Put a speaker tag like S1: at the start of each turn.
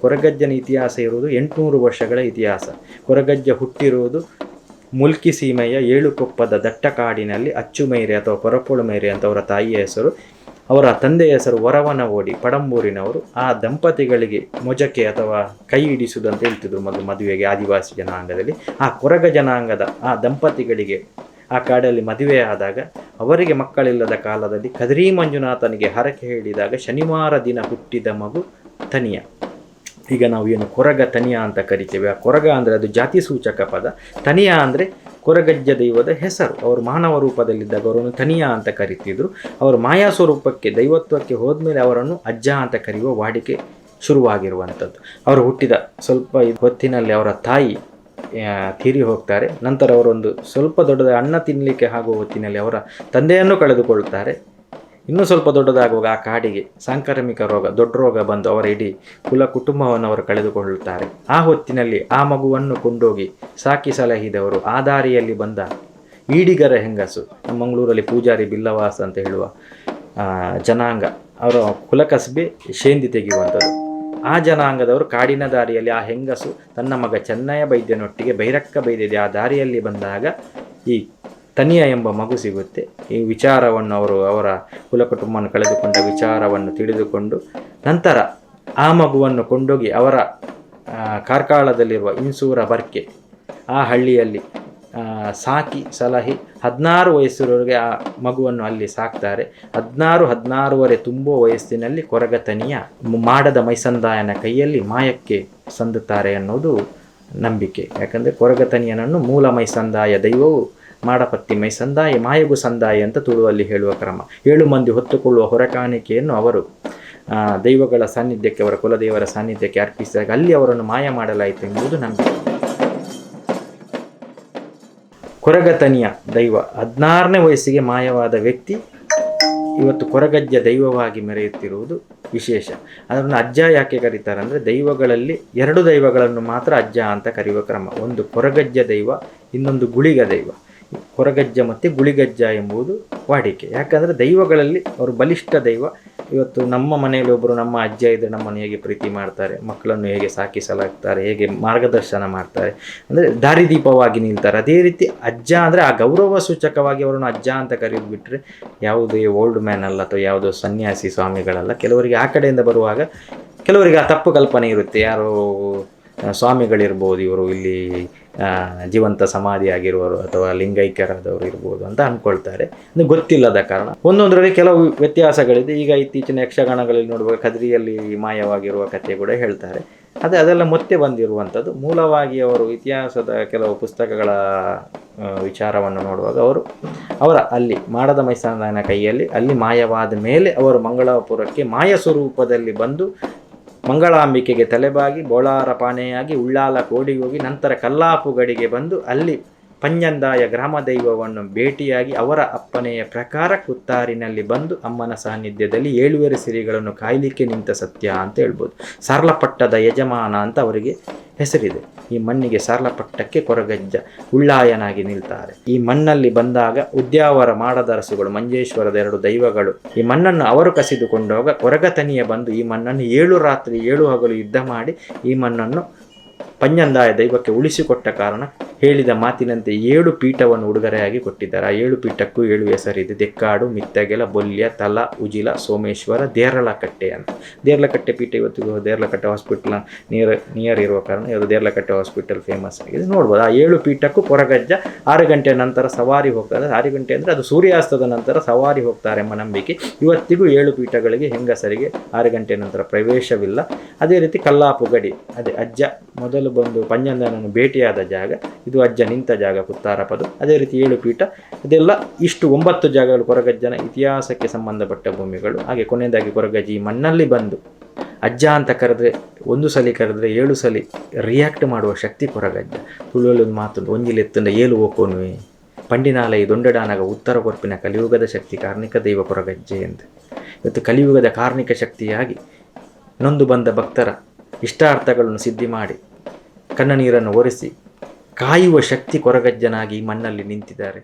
S1: ಕೊರಗಜ್ಜನ ಇತಿಹಾಸ ಇರುವುದು 800 ವರ್ಷಗಳ ಇತಿಹಾಸ. ಕೊರಗಜ್ಜ ಹುಟ್ಟಿರುವುದು ಮುಲ್ಕಿ ಸೀಮೆಯ ಏಳುಕೊಪ್ಪದ ದಟ್ಟ ಕಾಡಿನಲ್ಲಿ ಅಚ್ಚುಮೈರೆ ಅಥವಾ ಪೊರಪೊಳುಮೈರೆ ಅಂತ ಅವರ ತಾಯಿಯ ಹೆಸರು. ಅವರ ತಂದೆಯ ಹೆಸರು ವರವನವೋಡಿ, ಪಡಂಬೂರಿನವರು. ಆ ದಂಪತಿಗಳಿಗೆ ಮೊಜಕೆ ಅಥವಾ ಕೈ ಹಿಡಿಸುವುದು ಅಂತ ಹೇಳ್ತಿದ್ರು ಮೊದಲು ಮದುವೆಗೆ ಆದಿವಾಸಿ ಜನಾಂಗದಲ್ಲಿ. ಆ ಕೊರಗ ಜನಾಂಗದ ಆ ದಂಪತಿಗಳಿಗೆ ಆ ಕಾಡಲ್ಲಿ ಮದುವೆ ಆದಾಗ ಅವರಿಗೆ ಮಕ್ಕಳಿಲ್ಲದ ಕಾಲದಲ್ಲಿ ಕದ್ರಿ ಮಂಜುನಾಥನಿಗೆ ಹರಕೆ ಹೇಳಿದಾಗ ಶನಿವಾರ ದಿನ ಹುಟ್ಟಿದ ಮಗು ತನಿಯ. ಈಗ ನಾವು ಏನು ಕೊರಗ ತನಿಯ ಅಂತ ಕರಿತೇವೆ, ಆ ಕೊರಗ ಅಂದರೆ ಅದು ಜಾತಿ ಸೂಚಕ ಪದ. ತನಿಯ ಅಂದರೆ ಕೊರಗಜ್ಜ ದೈವದ ಹೆಸರು. ಅವರು ಮಾನವ ರೂಪದಲ್ಲಿದ್ದಾಗ ಅವರನ್ನು ತನಿಯ ಅಂತ ಕರಿತಿದ್ರು. ಅವರು ಮಾಯಾ ಸ್ವರೂಪಕ್ಕೆ ದೈವತ್ವಕ್ಕೆ ಹೋದ್ಮೇಲೆ ಅವರನ್ನು ಅಜ್ಜ ಅಂತ ಕರೆಯುವ ವಾಡಿಕೆ ಶುರುವಾಗಿರುವಂಥದ್ದು. ಅವರು ಹುಟ್ಟಿದ ಸ್ವಲ್ಪ ಹೊತ್ತಿನಲ್ಲಿ ಅವರ ತಾಯಿ ತೀರಿ ಹೋಗ್ತಾರೆ. ನಂತರ ಅವರೊಂದು ಸ್ವಲ್ಪ ದೊಡ್ಡದ ಅನ್ನ ತಿನ್ನಲಿಕ್ಕೆ ಆಗುವ ಹೊತ್ತಿನಲ್ಲಿ ಅವರ ತಂದೆಯನ್ನು ಕಳೆದುಕೊಳ್ಳುತ್ತಾರೆ. ಇನ್ನೂ ಸ್ವಲ್ಪ ದೊಡ್ಡದಾಗುವಾಗ ಆ ಕಾಡಿಗೆ ಸಾಂಕ್ರಾಮಿಕ ರೋಗ, ದೊಡ್ಡ ರೋಗ ಬಂದು ಅವರ ಇಡೀ ಕುಟುಂಬವನ್ನು ಅವರು ಕಳೆದುಕೊಳ್ಳುತ್ತಾರೆ. ಆ ಹೊತ್ತಿನಲ್ಲಿ ಆ ಮಗುವನ್ನು ಕೊಂಡೋಗಿ ಸಾಕಿ ಸಲಹಿದವರು ಆ ದಾರಿಯಲ್ಲಿ ಬಂದ ಈಡಿಗರ ಹೆಂಗಸು, ನಮ್ಮ ಮಂಗಳೂರಲ್ಲಿ ಪೂಜಾರಿ ಬಿಲ್ಲವಾಸ ಅಂತ ಹೇಳುವ ಜನಾಂಗ, ಅವರ ಕುಲಕಸಬೆ ಶೇಂದಿ ತೆಗೆಯುವಂಥದ್ದು. ಆ ಜನಾಂಗದವರು ಕಾಡಿನ ದಾರಿಯಲ್ಲಿ ಆ ಹೆಂಗಸು ತನ್ನ ಮಗ ಚೆನ್ನಯ್ಯ ಬೈದ್ಯನೊಟ್ಟಿಗೆ ಬೈರಕ್ಕ ಬೈದಿದೆ ಆ ದಾರಿಯಲ್ಲಿ ಬಂದಾಗ ಈ ತನಿಯ ಎಂಬ ಮಗು ಸಿಗುತ್ತೆ. ಈ ವಿಚಾರವನ್ನು ಅವರ ಕುಟುಂಬವನ್ನು ಕಳೆದುಕೊಂಡ ವಿಚಾರವನ್ನು ತಿಳಿದುಕೊಂಡು ನಂತರ ಆ ಮಗುವನ್ನು ಕೊಂಡೋಗಿ ಅವರ ಕಾರ್ಕಳದಲ್ಲಿರುವ ಇನ್ಸೂರ ಬರ್ಕೆ ಆ ಹಳ್ಳಿಯಲ್ಲಿ ಸಾಕಿ ಸಲಹಿ 16 ವಯಸ್ಸಿನವರೆಗೆ ಆ ಮಗುವನ್ನು ಅಲ್ಲಿ ಸಾಕ್ತಾರೆ. 16-16 ತುಂಬುವ ವಯಸ್ಸಿನಲ್ಲಿ ಕೊರಗ ತನಿಯ ಮಾಡದ ಮೈಸಂದಾಯನ ಕೈಯಲ್ಲಿ ಮಾಯಕ್ಕೆ ಸಂದುತ್ತಾರೆ ಅನ್ನೋದು ನಂಬಿಕೆ. ಯಾಕಂದರೆ ಕೊರಗ ತನಿಯನನ್ನು ಮೂಲ ಮೈಸಂದಾಯ ದೈವವು ಮಾಡಪತ್ತಿ ಮೈಸಂದಾಯ ಮಾಯಗು ಸಂದಾಯ ಅಂತ ತುಳುವಲ್ಲಿ ಹೇಳುವ ಕ್ರಮ. 7 ಮಂದಿ ಹೊತ್ತುಕೊಳ್ಳುವ ಹೊರಕಾಣಿಕೆಯನ್ನು ಅವರು ದೈವಗಳ ಸಾನ್ನಿಧ್ಯಕ್ಕೆ, ಅವರ ಕುಲದೇವರ ಸಾನ್ನಿಧ್ಯಕ್ಕೆ ಅರ್ಪಿಸಿದಾಗ ಅಲ್ಲಿ ಅವರನ್ನು ಮಾಯ ಮಾಡಲಾಯಿತು ಎಂಬುದು ನಂಬಿಕೆ. ಕೊರಗತನಿಯ ದೈವ 16ನೇ ವಯಸ್ಸಿಗೆ ಮಾಯವಾದ ವ್ಯಕ್ತಿ ಇವತ್ತು ಕೊರಗಜ್ಜ ದೈವವಾಗಿ ಮೆರೆಯುತ್ತಿರುವುದು ವಿಶೇಷ. ಅದನ್ನು ಅಜ್ಜ ಯಾಕೆ ಕರೀತಾರೆ ಅಂದರೆ ದೈವಗಳಲ್ಲಿ 2 ದೈವಗಳನ್ನು ಮಾತ್ರ ಅಜ್ಜ ಅಂತ ಕರೆಯುವ ಕ್ರಮ. ಒಂದು ಕೊರಗಜ್ಜ ದೈವ, ಇನ್ನೊಂದು ಗುಳಿಗ ದೈವ. ಕೊರಗಜ್ಜ ಮತ್ತು ಗುಳಿಗಜ್ಜ ಎಂಬುದು ವಾಡಿಕೆ. ಯಾಕಂದರೆ ದೈವಗಳಲ್ಲಿ ಅವರು ಬಲಿಷ್ಠ ದೈವ. ಇವತ್ತು ನಮ್ಮ ಮನೆಯಲ್ಲಿ ಒಬ್ಬರು ನಮ್ಮ ಅಜ್ಜ ಇದ್ದರೆ ನಮ್ಮನ್ನು ಹೇಗೆ ಪ್ರೀತಿ ಮಾಡ್ತಾರೆ, ಮಕ್ಕಳನ್ನು ಹೇಗೆ ಸಾಕಿಸಲಾಗ್ತಾರೆ, ಹೇಗೆ ಮಾರ್ಗದರ್ಶನ ಮಾಡ್ತಾರೆ, ಅಂದರೆ ದಾರಿದೀಪವಾಗಿ ನಿಲ್ತಾರೆ. ಅದೇ ರೀತಿ ಅಜ್ಜ ಅಂದರೆ ಆ ಗೌರವ ಸೂಚಕವಾಗಿ ಅವರನ್ನು ಅಜ್ಜ ಅಂತ ಕರೆಯೋದು ಬಿಟ್ಟರೆ ಯಾವುದೇ ಓಲ್ಡ್ ಮ್ಯಾನ್ ಅಲ್ಲ ಅಥವಾ ಯಾವುದೋ ಸನ್ಯಾಸಿ ಸ್ವಾಮಿಗಳಲ್ಲ. ಕೆಲವರಿಗೆ ಆ ಕಡೆಯಿಂದ ಬರುವಾಗ ಕೆಲವರಿಗೆ ಆ ತಪ್ಪು ಕಲ್ಪನೆ ಇರುತ್ತೆ, ಯಾರೋ ಸ್ವಾಮಿಗಳಿರ್ಬೋದು, ಇವರು ಇಲ್ಲಿ ಜೀವಂತ ಸಮಾಧಿ ಆಗಿರುವರು ಅಥವಾ ಲಿಂಗೈಕ್ಯರಾದವರು ಇರ್ಬೋದು ಅಂತ ಅಂದ್ಕೊಳ್ತಾರೆ. ಅಂದರೆ ಗೊತ್ತಿಲ್ಲದ ಕಾರಣ ಒಂದೊಂದರಲ್ಲಿ ಕೆಲವು ವ್ಯತ್ಯಾಸಗಳಿದೆ. ಈಗ ಇತ್ತೀಚಿನ ಯಕ್ಷಗಾನಗಳಲ್ಲಿ ನೋಡುವಾಗ ಕದ್ರಿಯಲ್ಲಿ ಮಾಯವಾಗಿರುವ ಕಥೆ ಕೂಡ ಹೇಳ್ತಾರೆ. ಅದೆಲ್ಲ ಮತ್ತೆ ಬಂದಿರುವಂಥದ್ದು. ಮೂಲವಾಗಿ ಅವರು ಇತಿಹಾಸದ ಕೆಲವು ಪುಸ್ತಕಗಳ ವಿಚಾರವನ್ನು ನೋಡುವಾಗ ಅವರ ಅಲ್ಲಿ ಮಾಡದ ಮೈಸಂದಾಯನ ಕೈಯಲ್ಲಿ ಅಲ್ಲಿ ಮಾಯವಾದ ಮೇಲೆ ಅವರು ಮಂಗಳಾಪುರಕ್ಕೆ ಮಾಯ ಸ್ವರೂಪದಲ್ಲಿ ಬಂದು ಮಂಗಳಾಂಬಿಕೆಗೆ ತಲೆಬಾಗಿ ಬೋಳಾರ ಪಾನೆಯಾಗಿ ಉಳ್ಳಾಲ ಕೋಡಿಗೆ ಹೋಗಿ ನಂತರ ಕಲ್ಲಾಪುಗಡಿಗೆ ಬಂದು ಅಲ್ಲಿ ಪಂಜಂದಾಯ ಗ್ರಾಮ ದೈವವನ್ನು ಭೇಟಿಯಾಗಿ ಅವರ ಅಪ್ಪನೆಯ ಪ್ರಕಾರ ಕುತ್ತಾರಿನಲ್ಲಿ ಬಂದು ಅಮ್ಮನ ಸಾನ್ನಿಧ್ಯದಲ್ಲಿ 7 ಸಿರಿಗಳನ್ನು ಕಾಯಲಿಕ್ಕೆ ನಿಂತ ಸತ್ಯ ಅಂತ ಹೇಳ್ಬೋದು. ಸಾರ್ಲಪಟ್ಟದ ಯಜಮಾನ ಅಂತ ಅವರಿಗೆ ಹೆಸರಿದೆ. ಈ ಮಣ್ಣಿಗೆ ಸಾರ್ಲಪಟ್ಟಕ್ಕೆ ಕೊರಗಜ್ಜ ಉಳ್ಳಾಯನಾಗಿ ನಿಲ್ತಾರೆ. ಈ ಮಣ್ಣಲ್ಲಿ ಬಂದಾಗ ಉದ್ಯಾವರ ಮಾಡದರಸುಗಳು ಮಂಜೇಶ್ವರದ 2 ದೈವಗಳು ಈ ಮಣ್ಣನ್ನು ಅವರು ಕಸಿದುಕೊಂಡಾಗ ಕೊರಗತನಿಯ ಬಂದು ಈ ಮಣ್ಣನ್ನು 7 ರಾತ್ರಿ 7 ಹಗಲು ಯುದ್ಧ ಮಾಡಿ ಈ ಮಣ್ಣನ್ನು ಪಂಜಂದಾಯ ದೈವಕ್ಕೆ ಉಳಿಸಿಕೊಟ್ಟ ಕಾರಣ ಹೇಳಿದ ಮಾತಿನಂತೆ 7 ಪೀಠವನ್ನು ಉಡುಗೊರೆಯಾಗಿ ಕೊಟ್ಟಿದ್ದಾರೆ. ಆ 7 ಪೀಠಕ್ಕೂ 7 ಹೆಸರಿದೆ. ದೆಕ್ಕಾಡು, ಮಿತ್ತಗೆಲ, ಬೊಲ್ಯ, ತಲ, ಉಜಿಲ, ಸೋಮೇಶ್ವರ, ದೇರ್ಲಕಟ್ಟೆ ಅಂತ. ದೇರ್ಲಕಟ್ಟೆ ಪೀಠ ಇವತ್ತಿಗೂ ದೇರ್ಲಕಟ್ಟೆ ಹಾಸ್ಪಿಟಲ್ ನಿಯರ್ ಇರುವ ಕಾರಣ ಇವತ್ತು ದೇರ್ಲಕಟ್ಟೆ ಹಾಸ್ಪಿಟಲ್ ಫೇಮಸ್ ಆಗಿದೆ. ನೋಡ್ಬೋದು ಆ 7 ಪೀಠಕ್ಕೂ ಕೊರಗಜ್ಜ 6 ಗಂಟೆ ನಂತರ ಸವಾರಿ ಹೋಗ್ತಾರೆ. 6 ಗಂಟೆ ಅಂದರೆ ಅದು ಸೂರ್ಯಾಸ್ತದ ನಂತರ ಸವಾರಿ ಹೋಗ್ತಾರೆ ಎಂಬ ನಂಬಿಕೆ. ಇವತ್ತಿಗೂ 7 ಪೀಠಗಳಿಗೆ ಹೆಂಗಸರಿಗೆ 6 ಗಂಟೆ ನಂತರ ಪ್ರವೇಶವಿಲ್ಲ. ಅದೇ ರೀತಿ ಕಲ್ಲಾಪುಗಡಿ, ಅದೇ ಅಜ್ಜ ಮೊದಲು ಬಂದು ಪಂಜಂದಾಯನನ್ನು ಭೇಟಿಯಾದ ಜಾಗ, ಇದು ಅಜ್ಜ ನಿಂತ ಜಾಗ ಕುತ್ತಾರಪದು. ಅದೇ ರೀತಿ 7 ಪೀಠ, ಇದೆಲ್ಲ ಇಷ್ಟು 9 ಜಾಗಗಳು ಕೊರಗಜ್ಜನ ಇತಿಹಾಸಕ್ಕೆ ಸಂಬಂಧಪಟ್ಟ ಭೂಮಿಗಳು. ಹಾಗೆ ಕೊನೆಯದಾಗಿ ಕೊರಗಜ್ಜಿ ಈ ಮಣ್ಣಲ್ಲಿ ಬಂದು ಅಜ್ಜ ಅಂತ ಕರೆದ್ರೆ 1 ಸಲ ಕರೆದ್ರೆ 7 ಸಲ ರಿಯಾಕ್ಟ್ ಮಾಡುವ ಶಕ್ತಿ ಕೊರಗಜ್ಜ. ತುಳುವಲ್ಲಿ ಒಂದು ಮಾತುಂಟು, ಒಂಜಿಲೆತ್ತಂಡ 7 ಓಕೋನುವೆ ಪಂಡಿನಾಲಯ ದೊಂಡಡಾನಾಗ ಉತ್ತರ ಕೊರ್ಪಿನ ಕಲಿಯುಗದ ಶಕ್ತಿ ಕಾರ್ಣಿಕ ದೈವ ಕೊರಗಜ್ಜೆ ಎಂದು. ಇವತ್ತು ಕಲಿಯುಗದ ಕಾರ್ಣಿಕ ಶಕ್ತಿಯಾಗಿ ನೊಂದು ಬಂದ ಭಕ್ತರ ಇಷ್ಟಾರ್ಥಗಳನ್ನು ಸಿದ್ಧಿ ಮಾಡಿ ಕಣ್ಣ ನೀರನ್ನು ಒರೆಸಿ ಕಾಯುವ ಶಕ್ತಿ ಕೊರಗಜ್ಜನಾಗಿ ಈ ಮಣ್ಣಲ್ಲಿ ನಿಂತಿದ್ದಾರೆ.